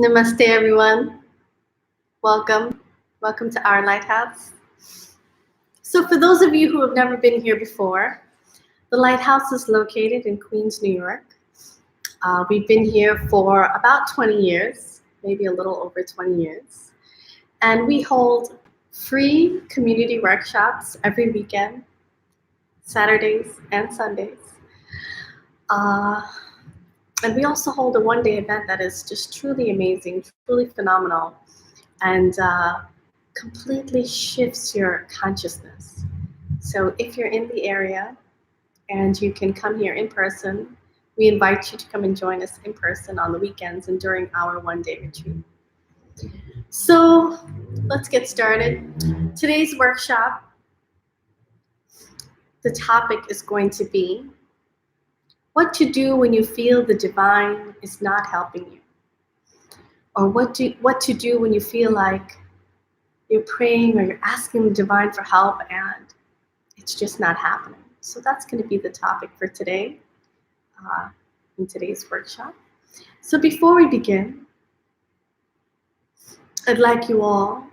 Namaste, everyone. Welcome. Welcome to our lighthouse. So, for those of you who have never been here before, the lighthouse is located in Queens, New York. We've been here for about 20 years, maybe a little over 20 years. And we hold free community workshops every weekend, Saturdays and Sundays. And we also hold a one-day event that is just truly amazing, truly phenomenal, and completely shifts your consciousness. So if you're in the area and you can come here in person, we invite you to come and join us in person on the weekends and during our one-day retreat. So let's get started. Today's workshop, the topic is going to be what to do when you feel the divine is not helping you, or what to do when you feel like you're praying or you're asking the divine for help and it's just not happening. So that's going to be the topic for today in today's workshop. So before we begin, I'd like you all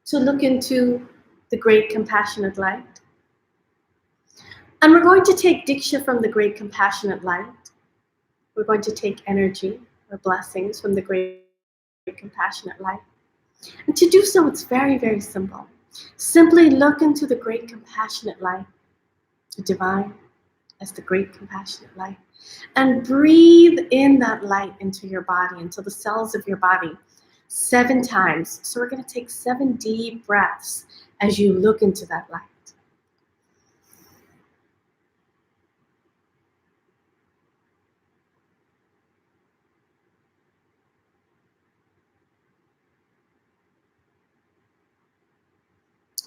to look into the Great Compassionate Light. And we're going to take Diksha from the Great Compassionate Light. We're going to take energy or blessings from the Great Compassionate Light. And to do so, it's very, very simple. Simply look into the Great Compassionate Light, the divine as the Great Compassionate Light, and breathe in that light into your body, into the cells of your body 7 times. So we're going to take 7 deep breaths as you look into that light.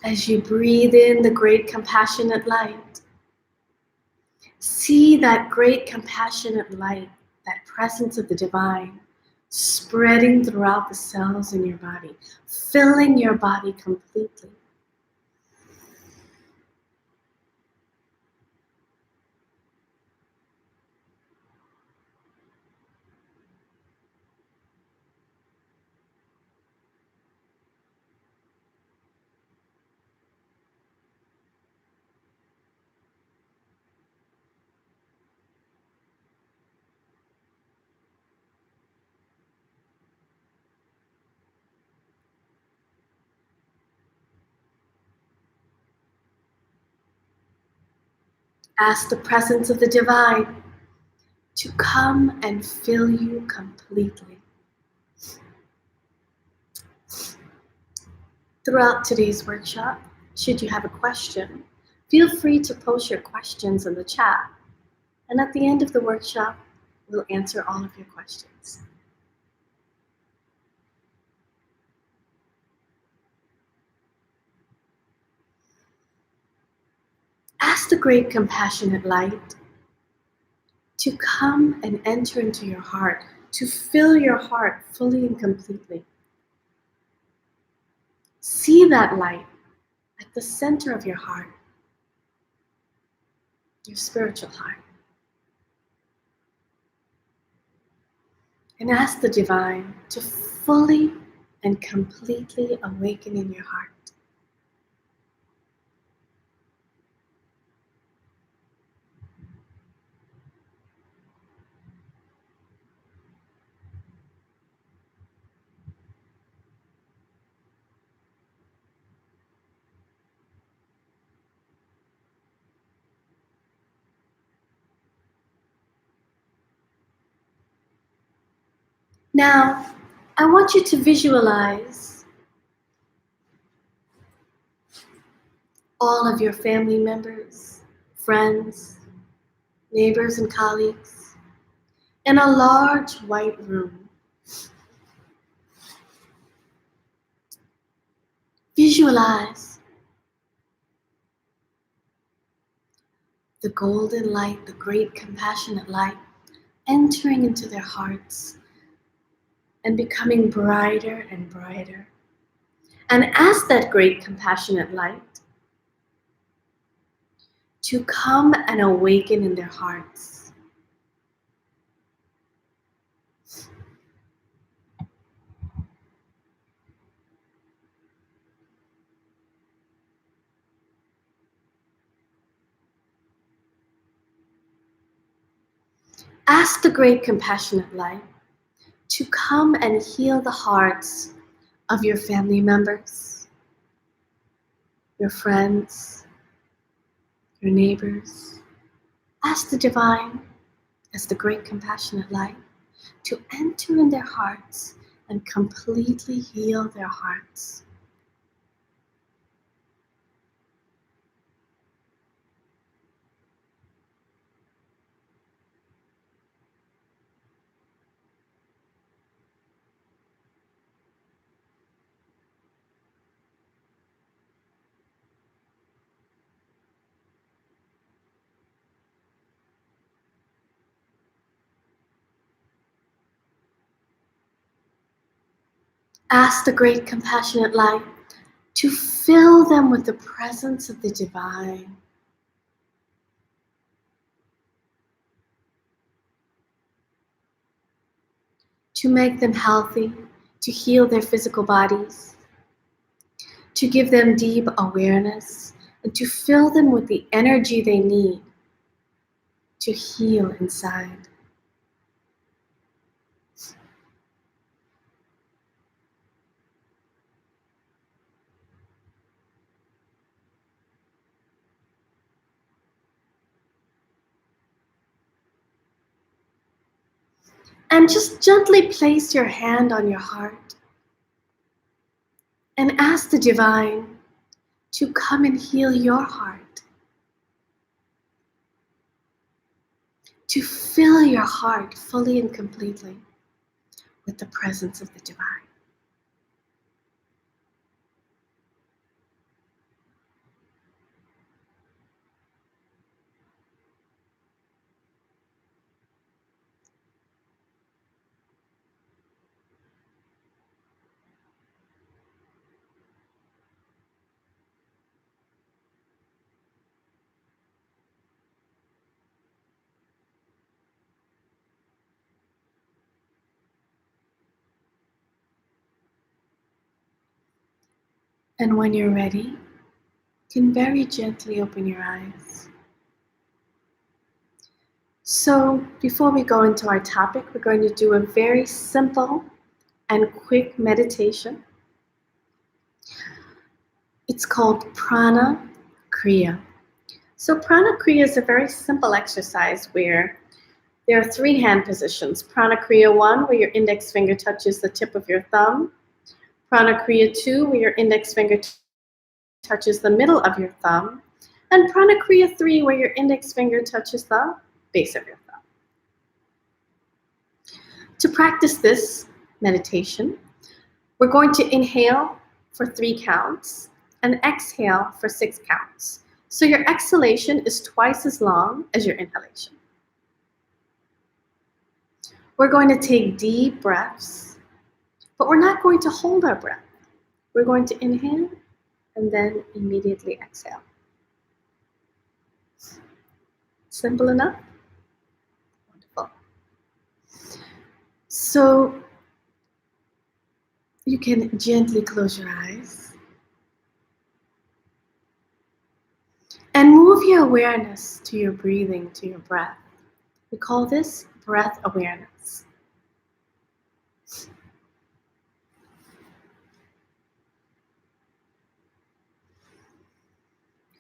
As you breathe in the Great Compassionate Light, see that Great Compassionate Light, that presence of the divine, spreading throughout the cells in your body, filling your body completely. Ask the presence of the divine to come and fill you completely. Throughout today's workshop, should you have a question, feel free to post your questions in the chat. And at the end of the workshop, we'll answer all of your questions. Ask the Great Compassionate Light to come and enter into your heart, to fill your heart fully and completely. See that light at the center of your heart, your spiritual heart. And ask the divine to fully and completely awaken in your heart. Now, I want you to visualize all of your family members, friends, neighbors, and colleagues in a large white room. Visualize the golden light, the Great Compassionate Light, entering into their hearts and becoming brighter and brighter. And ask that Great Compassionate Light to come and awaken in their hearts. Ask the great compassionate light to come and heal the hearts of your family members, your friends, your neighbors. Ask the divine, as the great compassionate light, to enter in their hearts and completely heal their hearts. Ask the great compassionate light to fill them with the presence of the divine. To make them healthy, to heal their physical bodies, to give them deep awareness, and to fill them with the energy they need to heal inside. And just gently place your hand on your heart and ask the divine to come and heal your heart, to fill your heart fully and completely with the presence of the divine. And when you're ready, you can very gently open your eyes. So before we go into our topic, we're going to do a very simple and quick meditation. It's called Prana Kriya. So Prana Kriya is a very simple exercise where there are 3 hand positions. Prana Kriya 1, where your index finger touches the tip of your thumb. Prana Kriya 2, where your index finger touches the middle of your thumb. And Prana Kriya 3, where your index finger touches the base of your thumb. To practice this meditation, we're going to inhale for 3 counts and exhale for 6 counts. So your exhalation is twice as long as your inhalation. We're going to take deep breaths, but we're not going to hold our breath. We're going to inhale and then immediately exhale. Simple enough? Wonderful. So you can gently close your eyes and move your awareness to your breathing, to your breath. We call this breath awareness.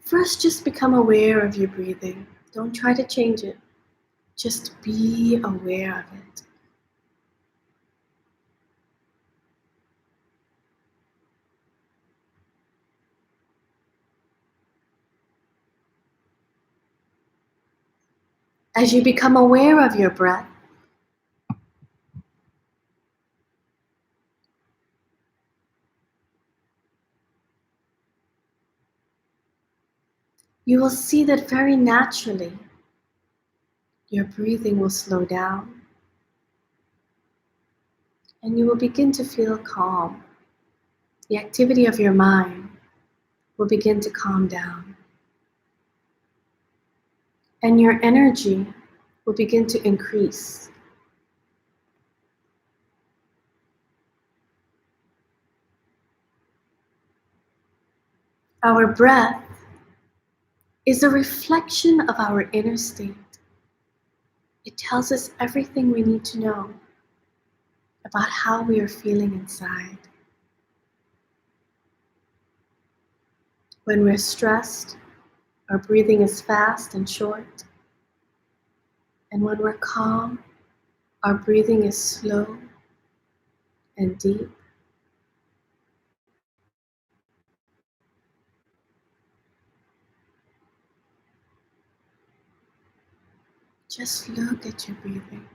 First, just become aware of your breathing. Don't try to change it. Just be aware of it. As you become aware of your breath, you will see that very naturally your breathing will slow down and you will begin to feel calm. The activity of your mind will begin to calm down and your energy will begin to increase. Our breath is a reflection of our inner state. It tells us everything we need to know about how we are feeling inside. When we're stressed, our breathing is fast and short. And when we're calm, our breathing is slow and deep. Just look at your breathing.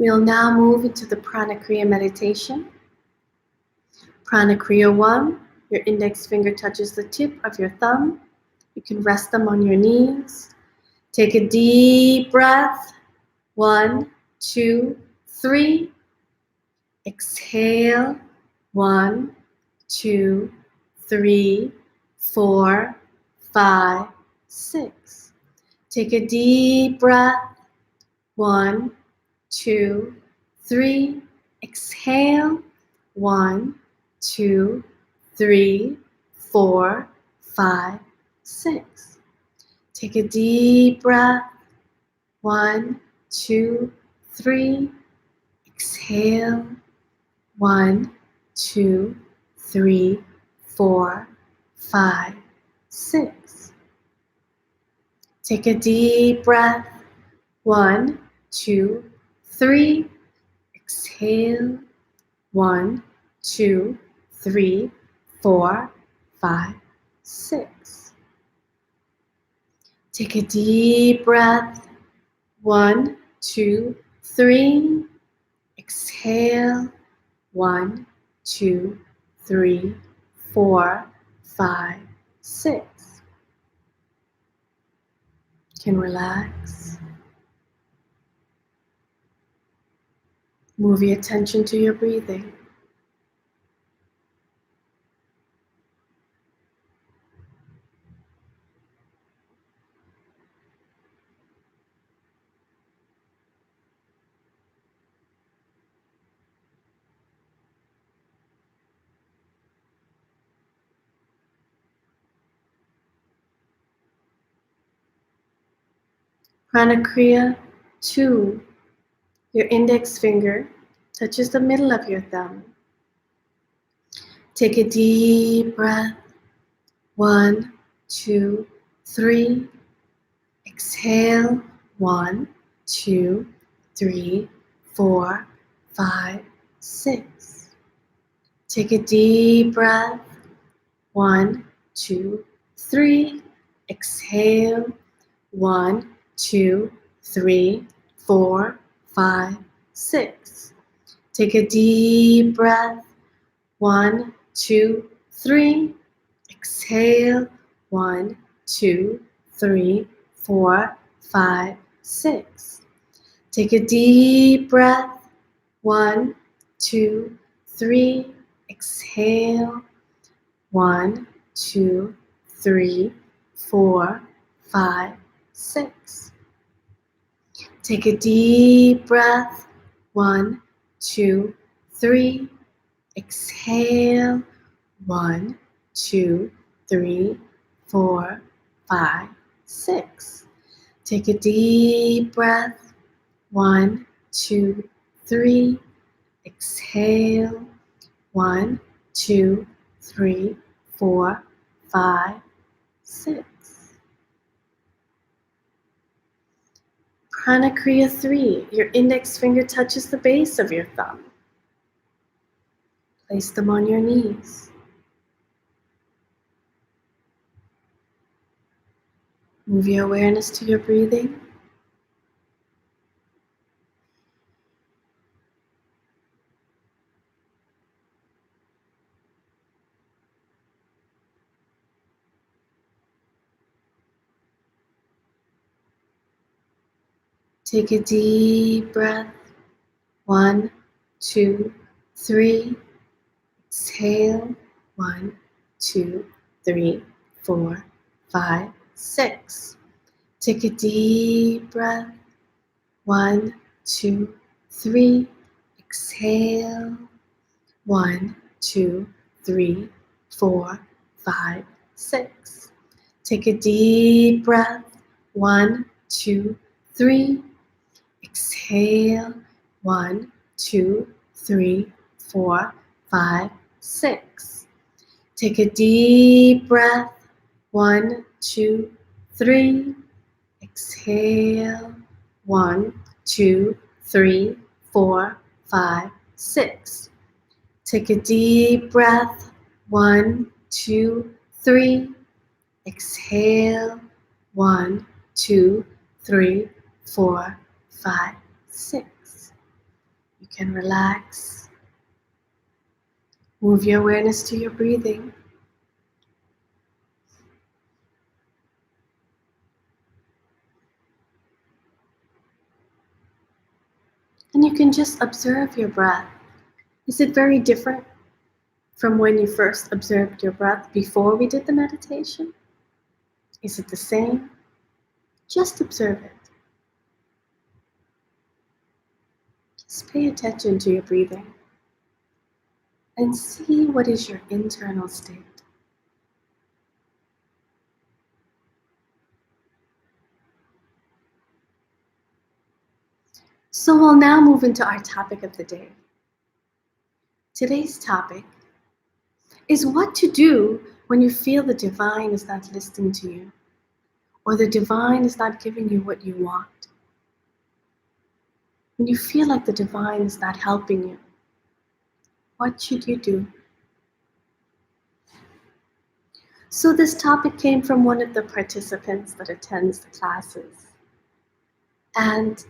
We'll now move into the Pranakriya meditation. Pranakriya 1, your index finger touches the tip of your thumb. You can rest them on your knees. Take a deep breath. 1, 2, 3. Exhale. 1, 2, 3, 4, 5, 6. Take a deep breath. 1, 2, 3. Exhale. 1, 2, 3, 4, 5, 6. Take a deep breath. 1, 2, 3. Exhale. 1, 2, 3, 4, 5, 6. Take a deep breath. 1, 2, 3. Exhale. 1, 2, 3, 4, 5, 6. Take a deep breath. 1, 2, 3. Exhale. 1, 2, 3, 4, 5, 6. You can relax. Move your attention to your breathing. Pranakriya 2. Your index finger touches the middle of your thumb. Take a deep breath. 1, 2, 3. Exhale. 1, 2, 3, 4, 5, 6. Take a deep breath. 1, 2, 3. Exhale. 1, 2, 3, 4, 5, 6. Take a deep breath. 1, 2, 3. Exhale. 1, 2, 3, 4, 5, 6. Take a deep breath. 1, 2, 3. Exhale. 1, 2, 3, 4, 5, 6. Take a deep breath. 1, 2, 3. Exhale. 1, 2, 3, 4, 5, 6. Take a deep breath. 1, 2, 3. Exhale. 1, 2, 3, 4, 5, 6. Pranakriya 3. Your index finger touches the base of your thumb. Place them on your knees. Move your awareness to your breathing. Take a deep breath. 1, 2, 3. Exhale. 1, 2, 3, 4, 5, 6. Take a deep breath. 1, 2, 3. Exhale. 1, 2, 3, 4, 5, 6. Take a deep breath. 1, 2, 3. Exhale. 1, 2, 3, 4, 5, 6. Take a deep breath. 1, 2, 3. Exhale. 1, 2, 3, 4, 5, 6. Take a deep breath. 1, 2, 3. Exhale. 1, 2, 3, 4, 5, 6. You can relax. Move your awareness to your breathing. And you can just observe your breath. Is it very different from when you first observed your breath before we did the meditation? Is it the same? Just observe it. Just pay attention to your breathing and see what is your internal state. So we'll now move into our topic of the day. Today's topic is what to do when you feel the divine is not listening to you, or the divine is not giving you what you want. When you feel like the divine is not helping you, what should you do? So this topic came from one of the participants that attends the classes. And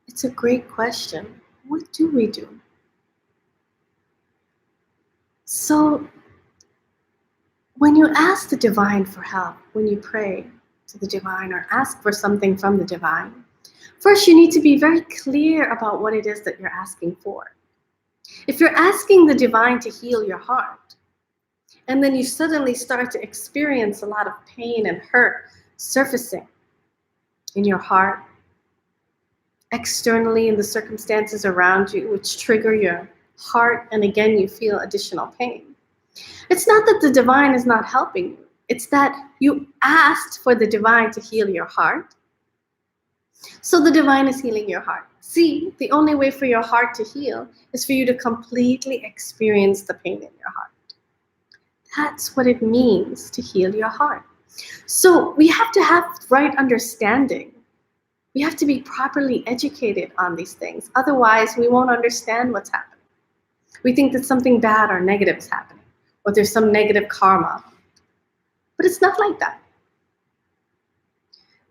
it's a great question. What do we do? So when you ask the divine for help, when you pray to the divine or ask for something from the divine, first you need to be very clear about what it is that you're asking for. If you're asking the divine to heal your heart, and then you suddenly start to experience a lot of pain and hurt surfacing in your heart, externally in the circumstances around you, which trigger your heart, and again you feel additional pain. It's not that the divine is not helping you. It's that you asked for the divine to heal your heart. So the divine is healing your heart. See, the only way for your heart to heal is for you to completely experience the pain in your heart. That's what it means to heal your heart. So we have to have right understanding. We have to be properly educated on these things. Otherwise, we won't understand what's happening. We think that something bad or negative is happening, or there's some negative karma. But it's not like that.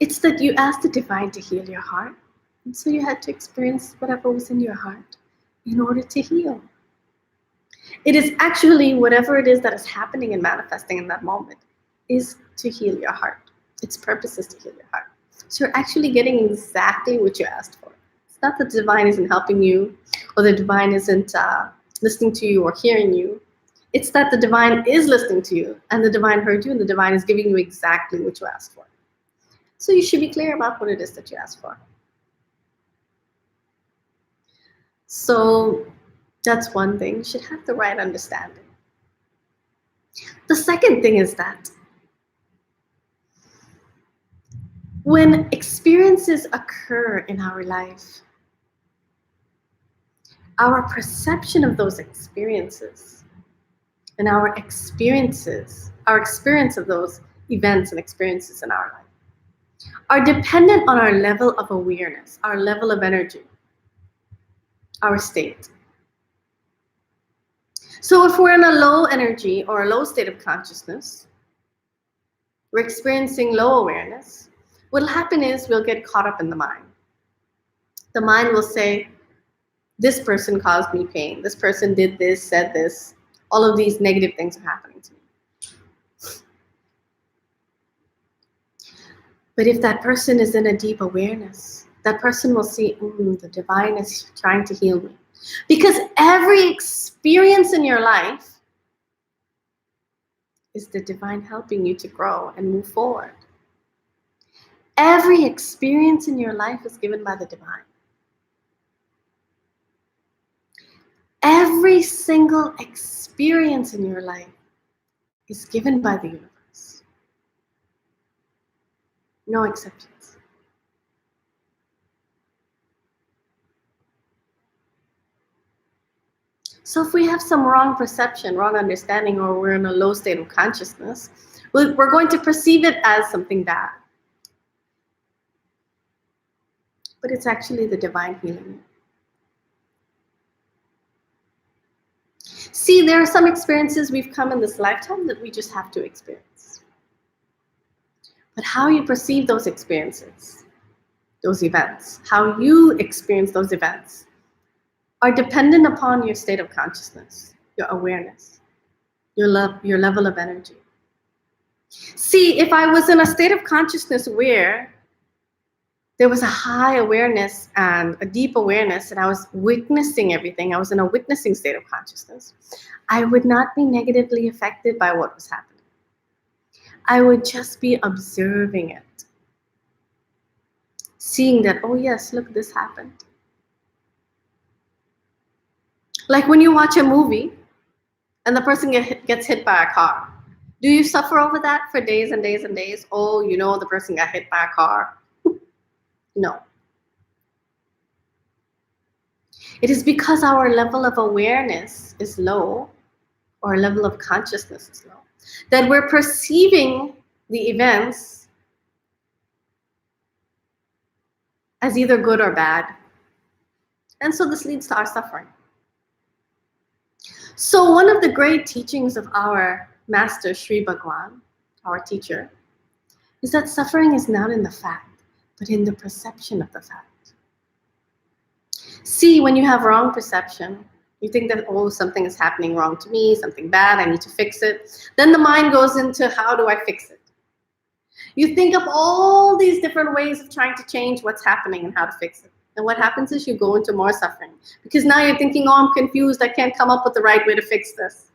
It's that you asked the divine to heal your heart, and so you had to experience whatever was in your heart in order to heal. It is actually whatever it is that is happening and manifesting in that moment is to heal your heart. Its purpose is to heal your heart. So you're actually getting exactly what you asked for. It's not that the divine isn't helping you, or the divine isn't listening to you or hearing you. It's that the divine is listening to you, and the divine heard you, and the divine is giving you exactly what you asked for. So you should be clear about what it is that you asked for. So that's one thing. You should have the right understanding. The second thing is that when experiences occur in our life, our perception of those experiences and our experience of those events and experiences in our life are dependent on our level of awareness, our level of energy, our state. So if we're in a low energy or a low state of consciousness, we're experiencing low awareness, what'll happen is we'll get caught up in the mind. The mind will say, this person caused me pain, this person did this, said this, all of these negative things are happening to me. But if that person is in a deep awareness, that person will see, the divine is trying to heal me. Because every experience in your life is the divine helping you to grow and move forward. Every experience in your life is given by the divine. Every single experience in your life is given by the universe. No exceptions. So if we have some wrong perception, wrong understanding, or we're in a low state of consciousness, we're going to perceive it as something bad. But it's actually the divine healing. See, there are some experiences we've come in this lifetime that we just have to experience. But how you perceive those experiences, those events, how you experience those events, are dependent upon your state of consciousness, your awareness, your level of energy. See, if I was in a state of consciousness where there was a high awareness and a deep awareness, and I was witnessing everything, I was in a witnessing state of consciousness, I would not be negatively affected by what was happening. I would just be observing it. Seeing that, oh yes, look, this happened. Like when you watch a movie and the person gets hit by a car. Do you suffer over that for days and days and days? Oh, the person got hit by a car. No. It is because our level of awareness is low, or level of consciousness is low, that we're perceiving the events as either good or bad. And so this leads to our suffering. So one of the great teachings of our master, Sri Bhagwan, our teacher, is that suffering is not in the fact, but in the perception of the fact. See, when you have wrong perception, you think that, oh, something is happening wrong to me, something bad, I need to fix it. Then the mind goes into, how do I fix it? You think of all these different ways of trying to change what's happening and how to fix it. And what happens is you go into more suffering. Because now you're thinking, oh, I'm confused, I can't come up with the right way to fix this.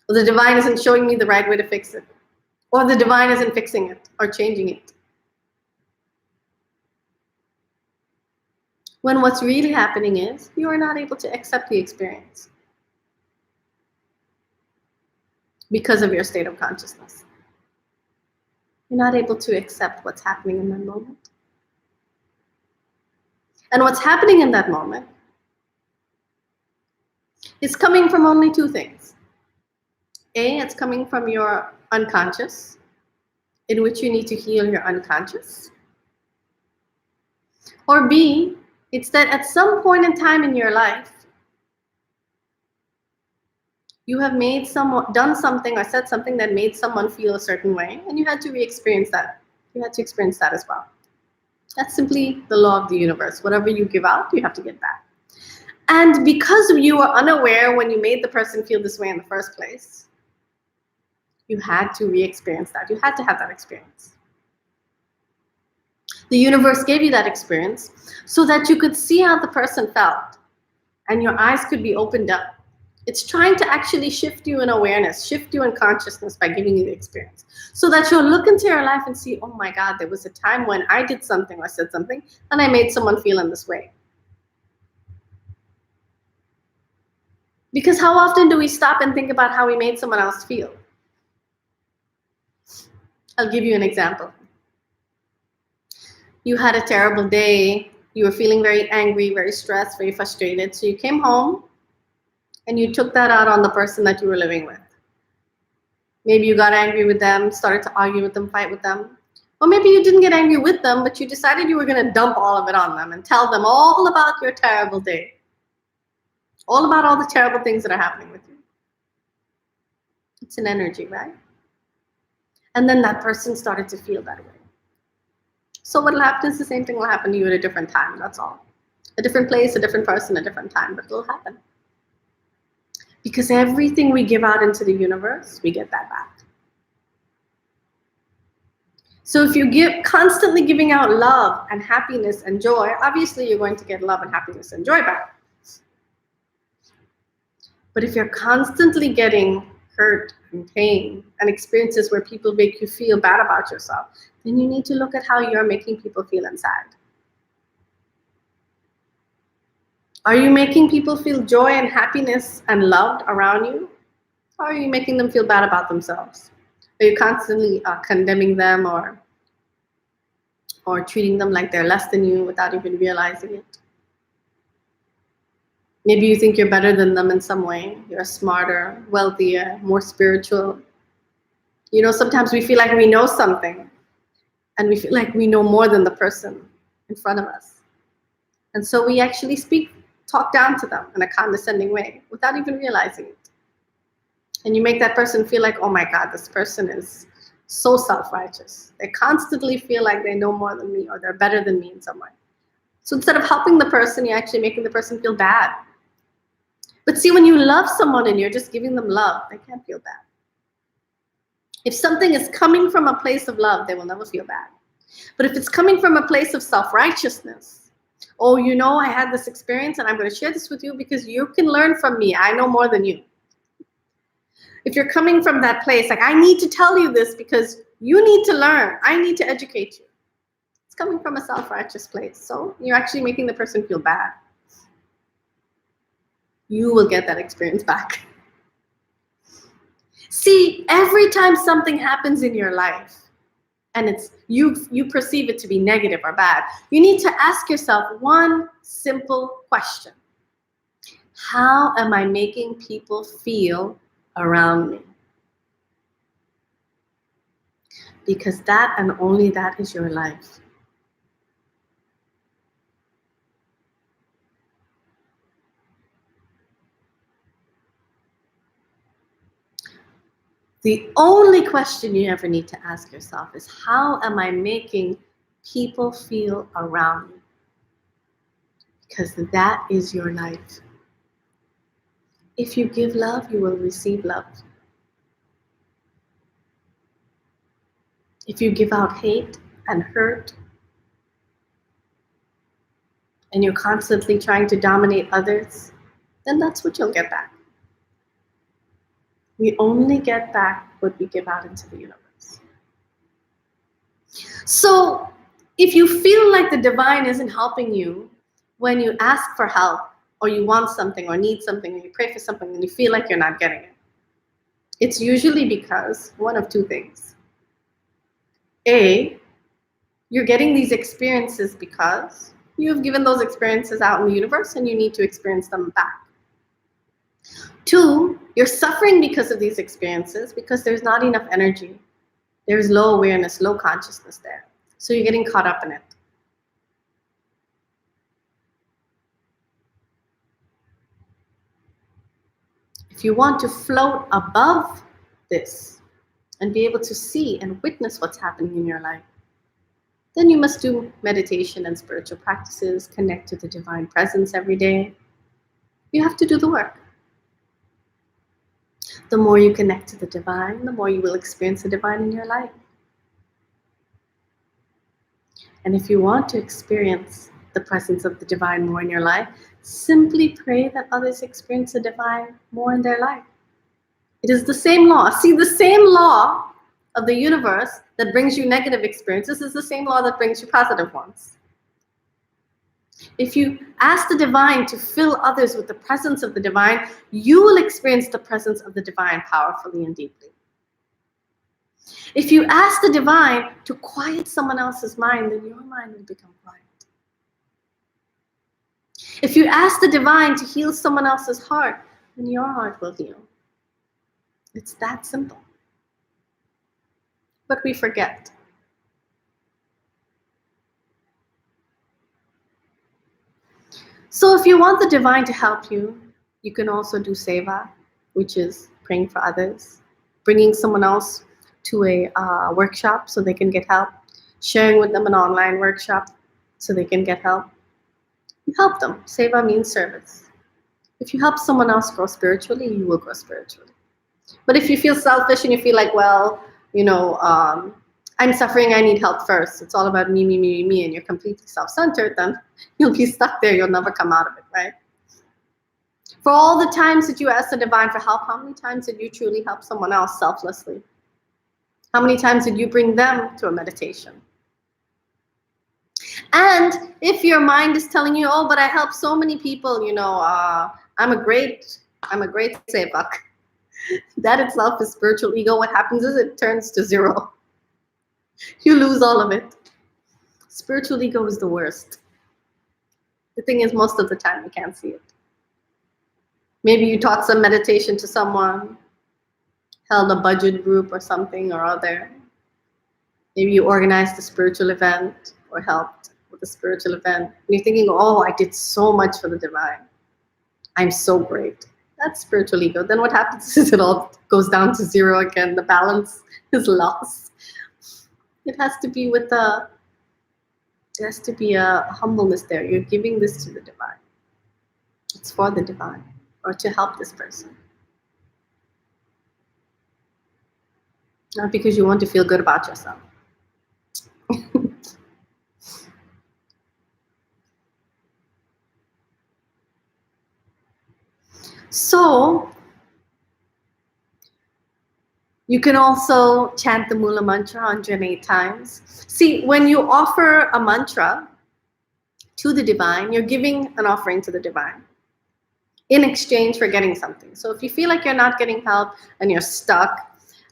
Or the divine isn't showing me the right way to fix it. Or the divine isn't fixing it or changing it. When what's really happening is you are not able to accept the experience because of your state of consciousness. You're not able to accept what's happening in that moment. And what's happening in that moment is coming from only two things. A, it's coming from your unconscious, in which you need to heal your unconscious. Or B, it's that at some point in time in your life, you have done something or said something that made someone feel a certain way, and you had to re-experience that. You had to experience that as well. That's simply the law of the universe. Whatever you give out, you have to get back. And because you were unaware when you made the person feel this way in the first place, you had to re-experience that. You had to have that experience. The universe gave you that experience so that you could see how the person felt and your eyes could be opened up. It's trying to actually shift you in awareness, shift you in consciousness by giving you the experience. So that you'll look into your life and see, oh my God, there was a time when I did something or said something and I made someone feel in this way. Because how often do we stop and think about how we made someone else feel? I'll give you an example. You had a terrible day. You were feeling very angry, very stressed, very frustrated. So you came home and you took that out on the person that you were living with. Maybe you got angry with them, started to argue with them, fight with them. Or maybe you didn't get angry with them, but you decided you were going to dump all of it on them and tell them all about your terrible day. All about all the terrible things that are happening with you. It's an energy, right? And then that person started to feel that way. So what will happen is the same thing will happen to you at a different time, that's all. A different place, a different person, a different time, but it'll happen. Because everything we give out into the universe, we get that back. So if you constantly giving out love and happiness and joy, obviously you're going to get love and happiness and joy back. But if you're constantly getting hurt and pain and experiences where people make you feel bad about yourself, then you need to look at how you're making people feel inside. Are you making people feel joy and happiness and loved around you? Or are you making them feel bad about themselves? Are you constantly condemning them or treating them like they're less than you without even realizing it? Maybe you think you're better than them in some way. You're smarter, wealthier, more spiritual. You know, sometimes we feel like we know something and we feel like we know more than the person in front of us. And so we actually talk down to them in a condescending way without even realizing it. And you make that person feel like, oh my God, this person is so self-righteous. They constantly feel like they know more than me or they're better than me in some way. So instead of helping the person, you're actually making the person feel bad. But see, when you love someone and you're just giving them love, they can't feel bad. If something is coming from a place of love, they will never feel bad. But if it's coming from a place of self-righteousness, oh, you know, I had this experience and I'm going to share this with you because you can learn from me. I know more than you. If you're coming from that place, like, I need to tell you this because you need to learn. I need to educate you. It's coming from a self-righteous place. So you're actually making the person feel bad. You will get that experience back. See, every time something happens in your life and you perceive it to be negative or bad, you need to ask yourself one simple question. How am I making people feel around me? Because that and only that is your life. The only question you ever need to ask yourself is, how am I making people feel around me? Because that is your life. If you give love, you will receive love. If you give out hate and hurt, and you're constantly trying to dominate others, then that's what you'll get back. We only get back what we give out into the universe. So if you feel like the divine isn't helping you when you ask for help, or you want something or need something, and you pray for something and you feel like you're not getting it, it's usually because one of two things. A, you're getting these experiences because you've given those experiences out in the universe and you need to experience them back. Two, you're suffering because of these experiences because there's not enough energy. There's low awareness, low consciousness there. So you're getting caught up in it. If you want to float above this and be able to see and witness what's happening in your life, then you must do meditation and spiritual practices, connect to the divine presence every day. You have to do the work. The more you connect to the divine, the more you will experience the divine in your life. And if you want to experience the presence of the divine more in your life, simply pray that others experience the divine more in their life. It is the same law. See, the same law of the universe that brings you negative experiences is the same law that brings you positive ones. If you ask the divine to fill others with the presence of the divine, you will experience the presence of the divine powerfully and deeply. If you ask the divine to quiet someone else's mind, then your mind will become quiet. If you ask the divine to heal someone else's heart, then your heart will heal. It's that simple. But we forget. So if you want the divine to help you, you can also do seva, which is praying for others, bringing someone else to a workshop so they can get help, sharing with them an online workshop so they can get help. You help them. Seva means service. If you help someone else grow spiritually, you will grow spiritually. But if you feel selfish and you feel like, well, you know, I'm suffering, I need help first. It's all about me, me, me, me, and you're completely self-centered, then you'll be stuck there. You'll never come out of it, right? For all the times that you ask the divine for help, how many times did you truly help someone else selflessly? How many times did you bring them to a meditation? And if your mind is telling you, oh, but I help so many people, I'm a great sevak. That itself is spiritual ego. What happens is it turns to zero. You lose all of it. Spiritual ego is the worst. The thing is, most of the time, you can't see it. Maybe you taught some meditation to someone, held a budget group or something or other. Maybe you organized a spiritual event or helped with a spiritual event. And you're thinking, oh, I did so much for the divine. I'm so great. That's spiritual ego. Then what happens is it all goes down to zero again. The balance is lost. It has to be there has to be a humbleness there. You're giving this to the divine. It's for the divine or to help this person. Not because you want to feel good about yourself. So, you can also chant the Mula Mantra 108 times. See, when you offer a mantra to the divine, you're giving an offering to the divine in exchange for getting something. So if you feel like you're not getting help and you're stuck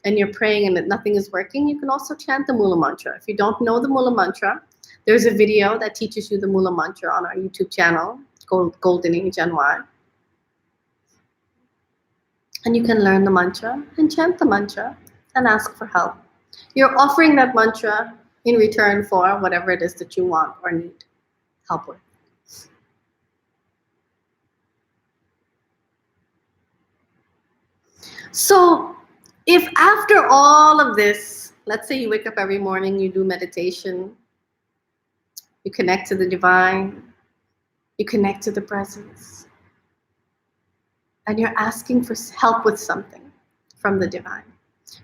and you're praying and that nothing is working, you can also chant the Mula Mantra. If you don't know the Mula Mantra, there's a video that teaches you the Mula Mantra on our YouTube channel, Golden Age NY. And you can learn the mantra and chant the mantra and ask for help. You're offering that mantra in return for whatever it is that you want or need help with. So if after all of this, let's say you wake up every morning, you do meditation, you connect to the divine, you connect to the presence, and you're asking for help with something from the divine.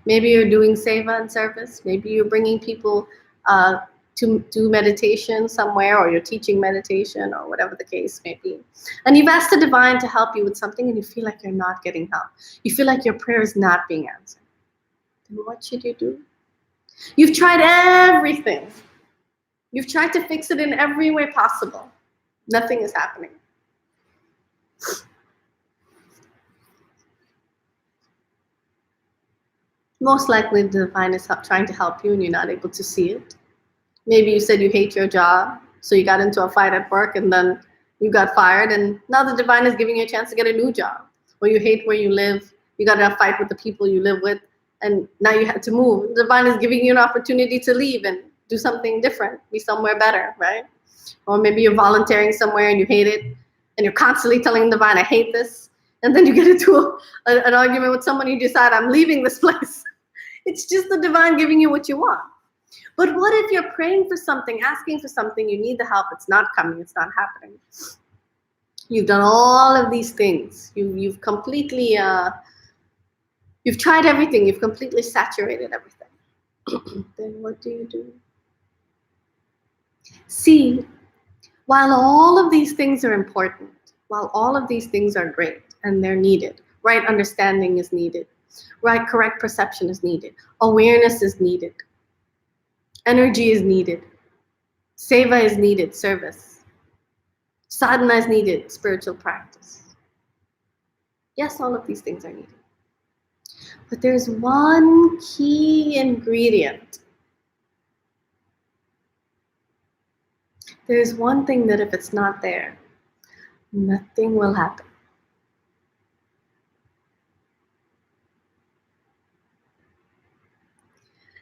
Maybe you're doing seva and service. Maybe you're bringing people to do meditation somewhere, or you're teaching meditation, or whatever the case may be. And you've asked the divine to help you with something and you feel like you're not getting help. You feel like your prayer is not being answered. Then what should you do? You've tried everything. You've tried to fix it in every way possible. Nothing is happening. Most likely the divine is trying to help you and you're not able to see it. Maybe you said you hate your job, so you got into a fight at work and then you got fired, and now the divine is giving you a chance to get a new job. Or you hate where you live, you got in a fight with the people you live with, and now you had to move. The divine is giving you an opportunity to leave and do something different, be somewhere better, right? Or maybe you're volunteering somewhere and you hate it, and you're constantly telling the divine, I hate this. And then you get into an argument with someone, you decide, I'm leaving this place. It's just the divine giving you what you want. But what if you're praying for something, asking for something, you need the help, it's not coming, it's not happening. You've done all of these things. You've completely, you've tried everything. You've completely saturated everything. Then what do you do? See, while all of these things are important, while all of these things are great and they're needed, right understanding is needed, right correct perception is needed, awareness is needed, energy is needed, seva is needed, service, sadhana is needed, spiritual practice. Yes, all of these things are needed. But there's one key ingredient. There's one thing that if it's not there, nothing will happen.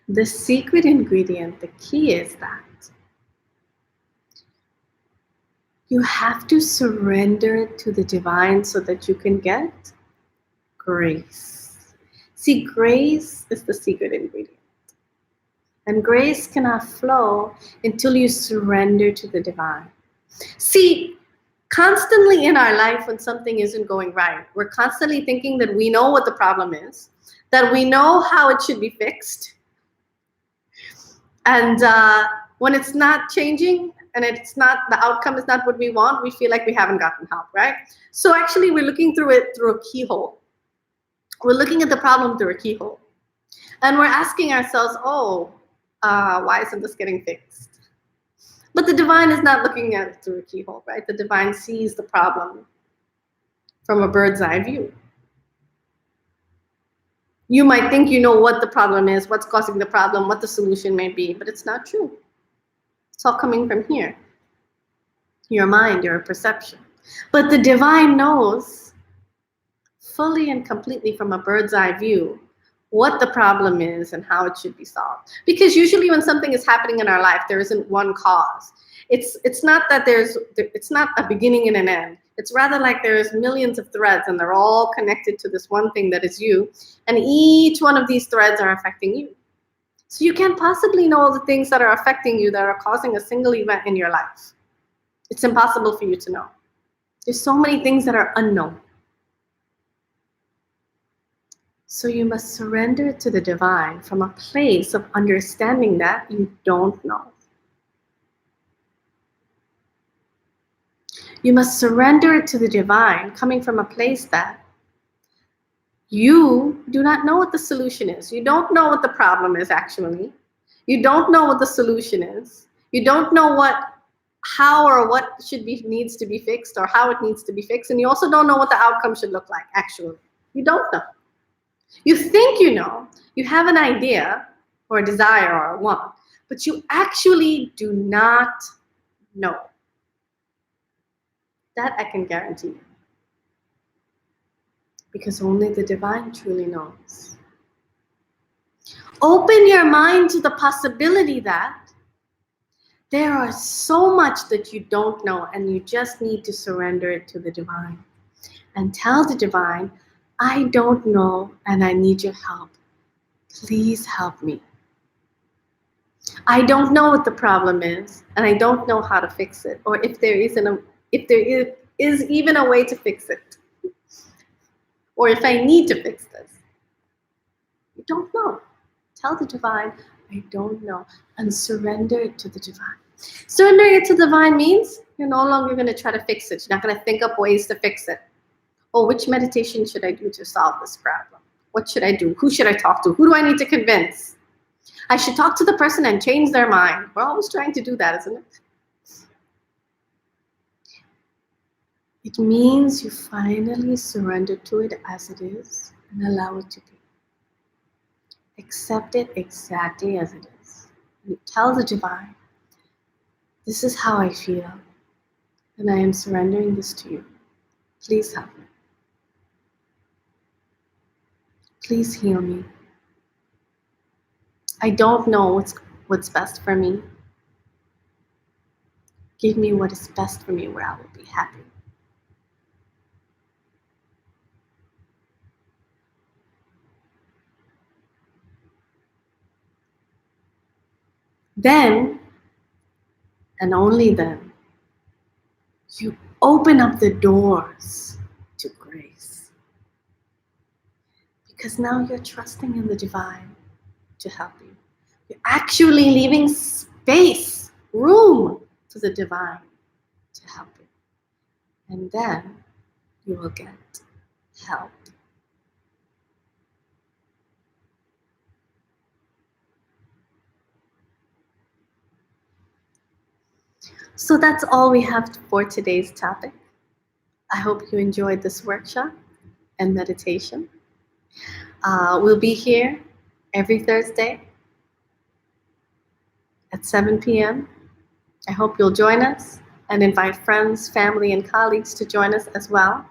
The secret ingredient, the key is that you have to surrender to the divine so that you can get grace. See, grace is the secret ingredient. And grace cannot flow until you surrender to the divine. See, constantly in our life when something isn't going right, we're constantly thinking that we know what the problem is, that we know how it should be fixed, And when it's not changing and it's not, the outcome is not what we want, we feel like we haven't gotten help, right? So actually we're looking through it through a keyhole. We're looking at the problem through a keyhole. And we're asking ourselves, oh, why isn't this getting fixed? But the divine is not looking at it through a keyhole, right? The divine sees the problem from a bird's eye view. You might think you know what the problem is, what's causing the problem, what the solution may be, but it's not true. It's all coming from here. Your mind, your perception. But the divine knows fully and completely from a bird's eye view what the problem is and how it should be solved. Because usually when something is happening in our life, there isn't one cause. It's not that it's not a beginning and an end. It's rather like there's millions of threads and they're all connected to this one thing that is you. And each one of these threads are affecting you. So you can't possibly know all the things that are affecting you that are causing a single event in your life. It's impossible for you to know. There's so many things that are unknown. So you must surrender to the divine from a place of understanding that you don't know. You must surrender to the divine coming from a place that you do not know what the solution is. You don't know what the problem is actually. You don't know what the solution is. You don't know how or what needs to be fixed or how it needs to be fixed. And you also don't know what the outcome should look like actually. You don't know. You think you know, you have an idea or a desire or a want, but you actually do not know. That I can guarantee you. Because only the divine truly knows. Open your mind to the possibility that there are so much that you don't know and you just need to surrender it to the divine. And tell the divine, I don't know and I need your help. Please help me. I don't know what the problem is and I don't know how to fix it, or if there is even a way to fix it, or if I need to fix this. You don't know. Tell the divine, I don't know, and surrender it to the divine. Surrendering it to the divine means you're no longer going to try to fix it. You're not going to think up ways to fix it. Oh, which meditation should I do to solve this problem? What should I do? Who should I talk to? Who do I need to convince? I should talk to the person and change their mind. We're always trying to do that, isn't it? It means you finally surrender to it as it is and allow it to be. Accept it exactly as it is. You tell the divine, this is how I feel, and I am surrendering this to you. Please help me. Please heal me. I don't know what's best for me. Give me what is best for me where I will be happy. Then, and only then, you open up the doors to grace. Because now you're trusting in the divine to help you. You're actually leaving space, room to the divine to help you. And then you will get help. So that's all we have for today's topic. I hope you enjoyed this workshop and meditation. We'll be here every Thursday at 7 p.m. I hope you'll join us and invite friends, family, and colleagues to join us as well.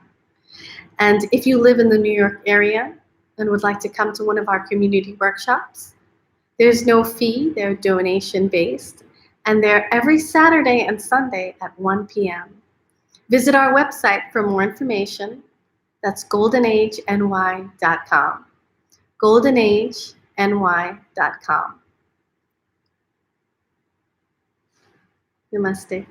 And if you live in the New York area and would like to come to one of our community workshops, there's no fee, they're donation-based, and they're every Saturday and Sunday at 1 p.m. Visit our website for more information. That's goldenageny.com. goldenageny.com. Namaste.